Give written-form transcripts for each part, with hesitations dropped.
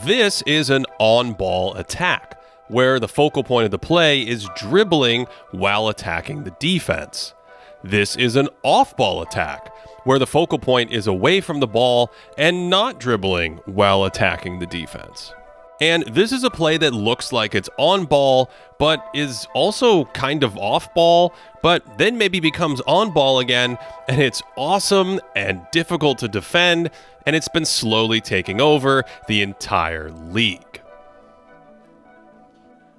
This is an on-ball attack, where the focal point of the play is dribbling while attacking the defense. This is an off-ball attack, where the focal point is away from the ball and not dribbling while attacking the defense. And this is a play that looks like it's on ball, but is also kind of off ball, but then maybe becomes on ball again, and it's awesome and difficult to defend, and it's been slowly taking over the entire league.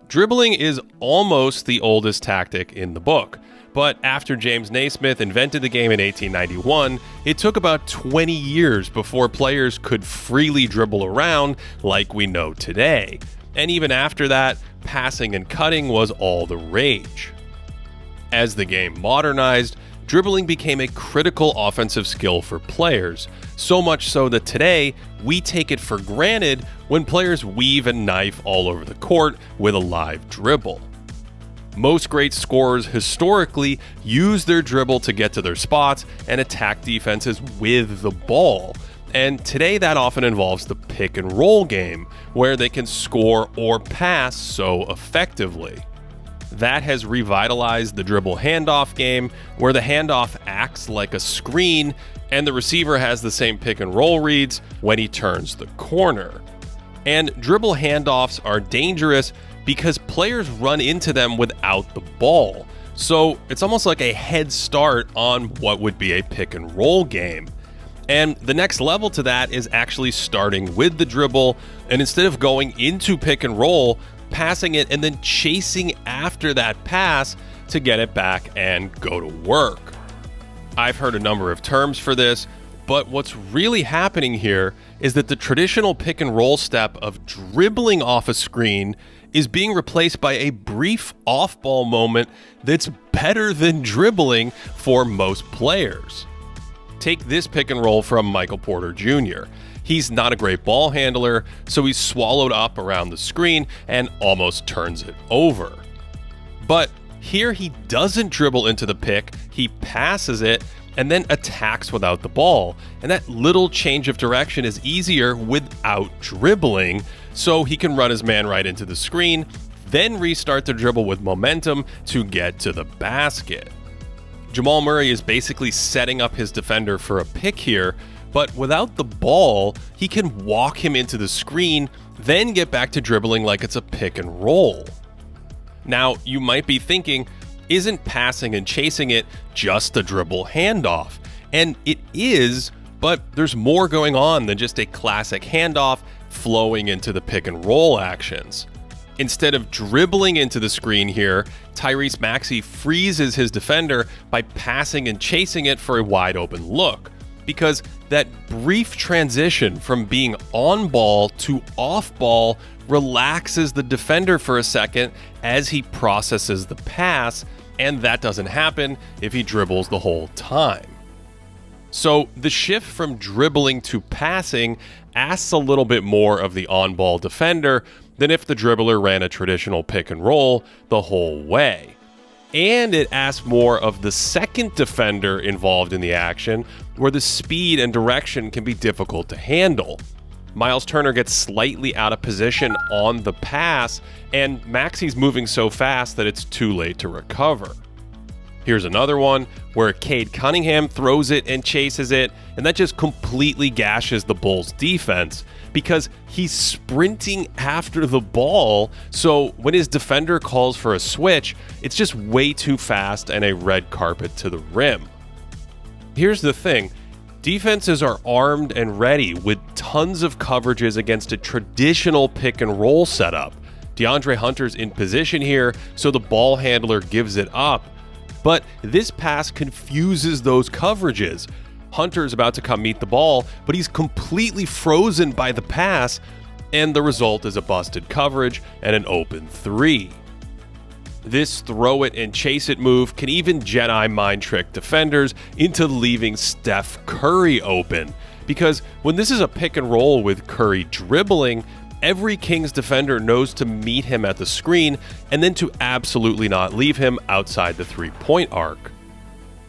Dribbling is almost the oldest tactic in the book, but after James Naismith invented the game in 1891, it took about 20 years before players could freely dribble around like we know today. And even after that, passing and cutting was all the rage. As the game modernized, dribbling became a critical offensive skill for players, so much so that today, we take it for granted when players weave and knife all over the court with a live dribble. Most great scorers historically use their dribble to get to their spots and attack defenses with the ball. And today that often involves the pick and roll game, where they can score or pass so effectively. That has revitalized the dribble handoff game, where the handoff acts like a screen and the receiver has the same pick and roll reads when he turns the corner. And dribble handoffs are dangerous because players run into them without the ball. So it's almost like a head start on what would be a pick and roll game. And the next level to that is actually starting with the dribble, and instead of going into pick and roll, passing it and then chasing after that pass to get it back and go to work. I've heard a number of terms for this, but what's really happening here is that the traditional pick and roll step of dribbling off a screen is being replaced by a brief off-ball moment that's better than dribbling for most players. Take this pick and roll from Michael Porter Jr. He's not a great ball handler, so he's swallowed up around the screen and almost turns it over. But here he doesn't dribble into the pick, he passes it and then attacks without the ball. And that little change of direction is easier without dribbling, so he can run his man right into the screen, then restart the dribble with momentum to get to the basket. Jamal Murray is basically setting up his defender for a pick here, but without the ball, he can walk him into the screen, then get back to dribbling like it's a pick and roll. Now, you might be thinking, isn't passing and chasing it just a dribble handoff? And it is, but there's more going on than just a classic handoff flowing into the pick and roll actions. Instead of dribbling into the screen here, Tyrese Maxey freezes his defender by passing and chasing it for a wide open look. Because that brief transition from being on ball to off ball relaxes the defender for a second as he processes the pass, and that doesn't happen if he dribbles the whole time. So the shift from dribbling to passing asks a little bit more of the on-ball defender than if the dribbler ran a traditional pick and roll the whole way. And it asks more of the second defender involved in the action, where the speed and direction can be difficult to handle. Miles Turner gets slightly out of position on the pass, and Maxey's moving so fast that it's too late to recover. Here's another one where Cade Cunningham throws it and chases it, and that just completely gashes the Bulls' defense because he's sprinting after the ball, so when his defender calls for a switch, it's just way too fast and a red carpet to the rim. Here's the thing. Defenses are armed and ready with tons of coverages against a traditional pick and roll setup. DeAndre Hunter's in position here, so the ball handler gives it up. But this pass confuses those coverages. Hunter's about to come meet the ball, but he's completely frozen by the pass, and the result is a busted coverage and an open three. This throw it and chase it move can even Jedi mind trick defenders into leaving Steph Curry open, because when this is a pick and roll with Curry dribbling, every Kings defender knows to meet him at the screen and then to absolutely not leave him outside the three-point arc.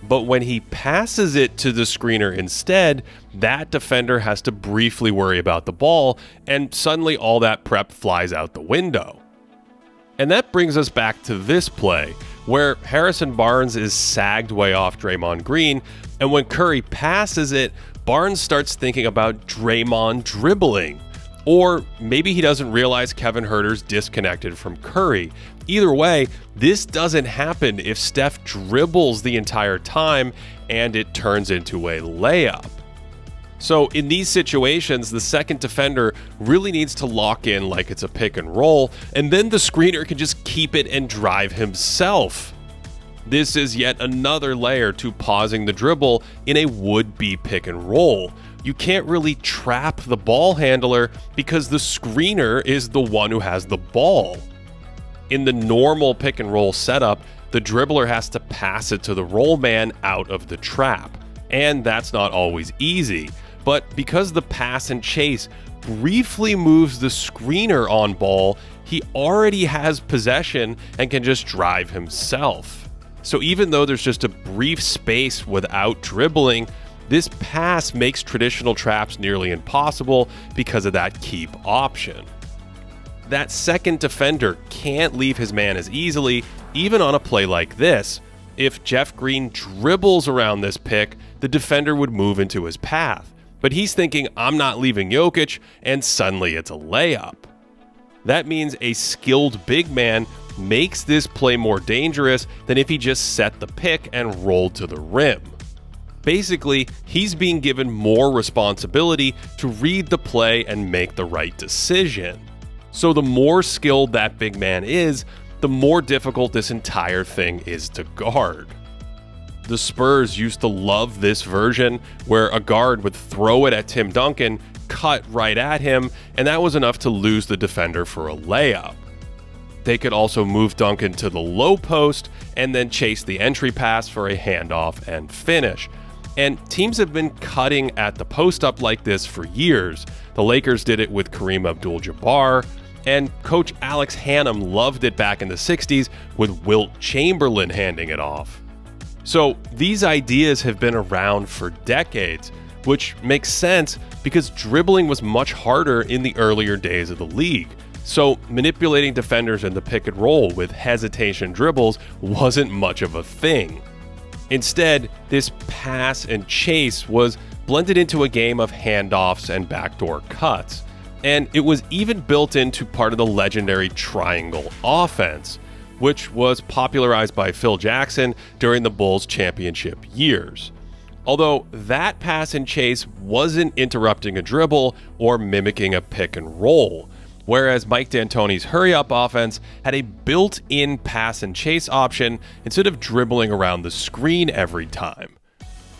But when he passes it to the screener instead, that defender has to briefly worry about the ball, and suddenly all that prep flies out the window. And that brings us back to this play, where Harrison Barnes is sagged way off Draymond Green, and when Curry passes it, Barnes starts thinking about Draymond dribbling. Or maybe he doesn't realize Kevin Huerter's disconnected from Curry. Either way, this doesn't happen if Steph dribbles the entire time and it turns into a layup. So in these situations, the second defender really needs to lock in like it's a pick and roll, and then the screener can just keep it and drive himself. This is yet another layer to pausing the dribble in a would-be pick and roll. You can't really trap the ball handler because the screener is the one who has the ball. In the normal pick and roll setup, the dribbler has to pass it to the roll man out of the trap, and that's not always easy. But because the pass and chase briefly moves the screener on ball, he already has possession and can just drive himself. So even though there's just a brief space without dribbling, this pass makes traditional traps nearly impossible because of that keep option. That second defender can't leave his man as easily, even on a play like this. If Jeff Green dribbles around this pick, the defender would move into his path. But he's thinking, I'm not leaving Jokic, and suddenly it's a layup. That means a skilled big man makes this play more dangerous than if he just set the pick and rolled to the rim. Basically, he's being given more responsibility to read the play and make the right decision. So the more skilled that big man is, the more difficult this entire thing is to guard. The Spurs used to love this version where a guard would throw it at Tim Duncan, cut right at him, and that was enough to lose the defender for a layup. They could also move Duncan to the low post and then chase the entry pass for a handoff and finish. And teams have been cutting at the post-up like this for years. The Lakers did it with Kareem Abdul-Jabbar, and Coach Alex Hannum loved it back in the 60s with Wilt Chamberlain handing it off. So these ideas have been around for decades, which makes sense because dribbling was much harder in the earlier days of the league. So manipulating defenders in the pick and roll with hesitation dribbles wasn't much of a thing. Instead, this pass and chase was blended into a game of handoffs and backdoor cuts. And it was even built into part of the legendary triangle offense, which was popularized by Phil Jackson during the Bulls championship years. Although that pass and chase wasn't interrupting a dribble or mimicking a pick and roll, whereas Mike D'Antoni's hurry-up offense had a built-in pass and chase option instead of dribbling around the screen every time.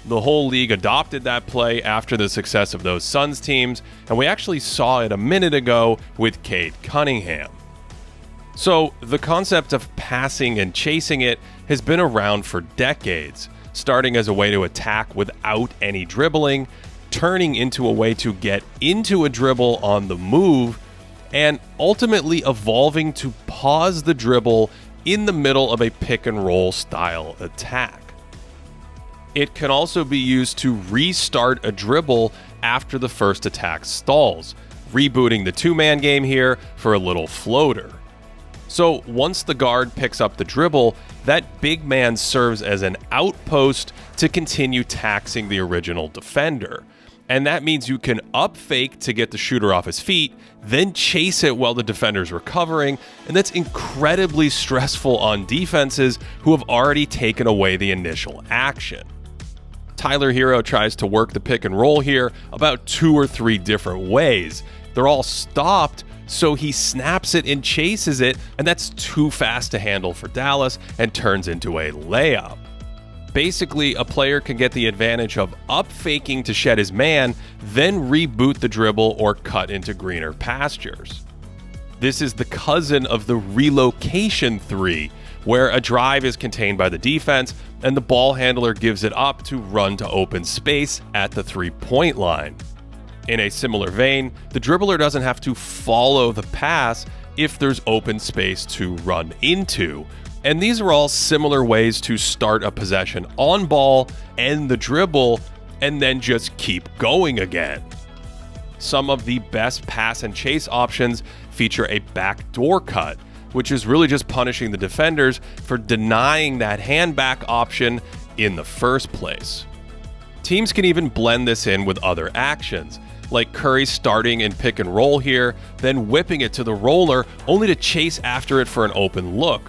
The whole league adopted that play after the success of those Suns teams, and we actually saw it a minute ago with Cade Cunningham. So the concept of passing and chasing it has been around for decades, starting as a way to attack without any dribbling, turning into a way to get into a dribble on the move, and ultimately evolving to pause the dribble in the middle of a pick and roll style attack. It can also be used to restart a dribble after the first attack stalls, rebooting the two-man game here for a little floater. So once the guard picks up the dribble, that big man serves as an outpost to continue taxing the original defender. And that means you can up fake to get the shooter off his feet, then chase it while the defender's recovering, and that's incredibly stressful on defenses who have already taken away the initial action. Tyler Hero tries to work the pick and roll here about 2 or 3 different ways. They're all stopped, so he snaps it and chases it, and that's too fast to handle for Dallas and turns into a layup. Basically, a player can get the advantage of up faking to shed his man, then reboot the dribble or cut into greener pastures. This is the cousin of the relocation 3, where a drive is contained by the defense and the ball handler gives it up to run to open space at the 3-point line. In a similar vein, the dribbler doesn't have to follow the pass if there's open space to run into. And these are all similar ways to start a possession on ball, end the dribble, and then just keep going again. Some of the best pass and chase options feature a backdoor cut, which is really just punishing the defenders for denying that handback option in the first place. Teams can even blend this in with other actions, like Curry starting in pick and roll here, then whipping it to the roller only to chase after it for an open look.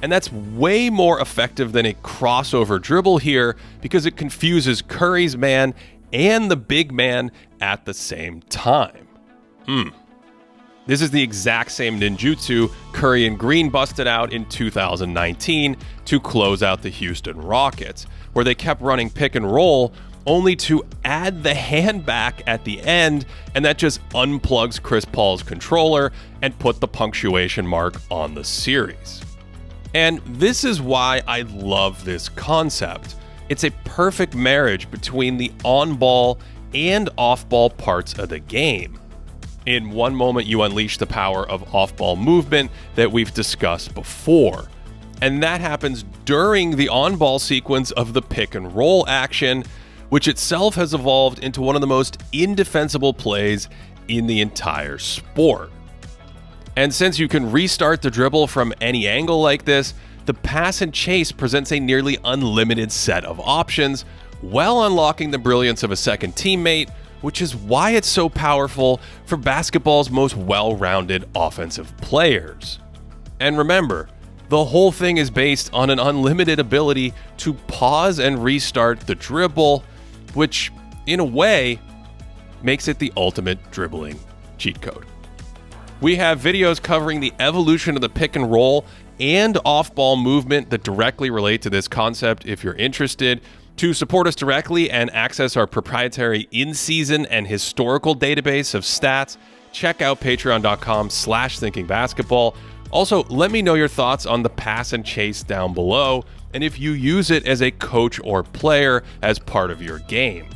And that's way more effective than a crossover dribble here because it confuses Curry's man and the big man at the same time. This is the exact same ninjutsu Curry and Green busted out in 2019 to close out the Houston Rockets, where they kept running pick and roll only to add the hand back at the end, and that just unplugs Chris Paul's controller and put the punctuation mark on the series. And this is why I love this concept. It's a perfect marriage between the on-ball and off-ball parts of the game. In one moment, you unleash the power of off-ball movement that we've discussed before. And that happens during the on-ball sequence of the pick and roll action, which itself has evolved into one of the most indefensible plays in the entire sport. And since you can restart the dribble from any angle like this, the pass and chase presents a nearly unlimited set of options, while unlocking the brilliance of a second teammate, which is why it's so powerful for basketball's most well-rounded offensive players. And remember, the whole thing is based on an unlimited ability to pause and restart the dribble, which, in a way, makes it the ultimate dribbling cheat code. We have videos covering the evolution of the pick and roll and off-ball movement that directly relate to this concept if you're interested. To support us directly and access our proprietary in-season and historical database of stats, check out patreon.com/thinkingbasketball. Also, let me know your thoughts on the pass and chase down below, and if you use it as a coach or player as part of your game.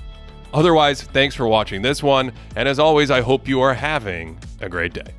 Otherwise, thanks for watching this one, and as always, I hope you are having a great day.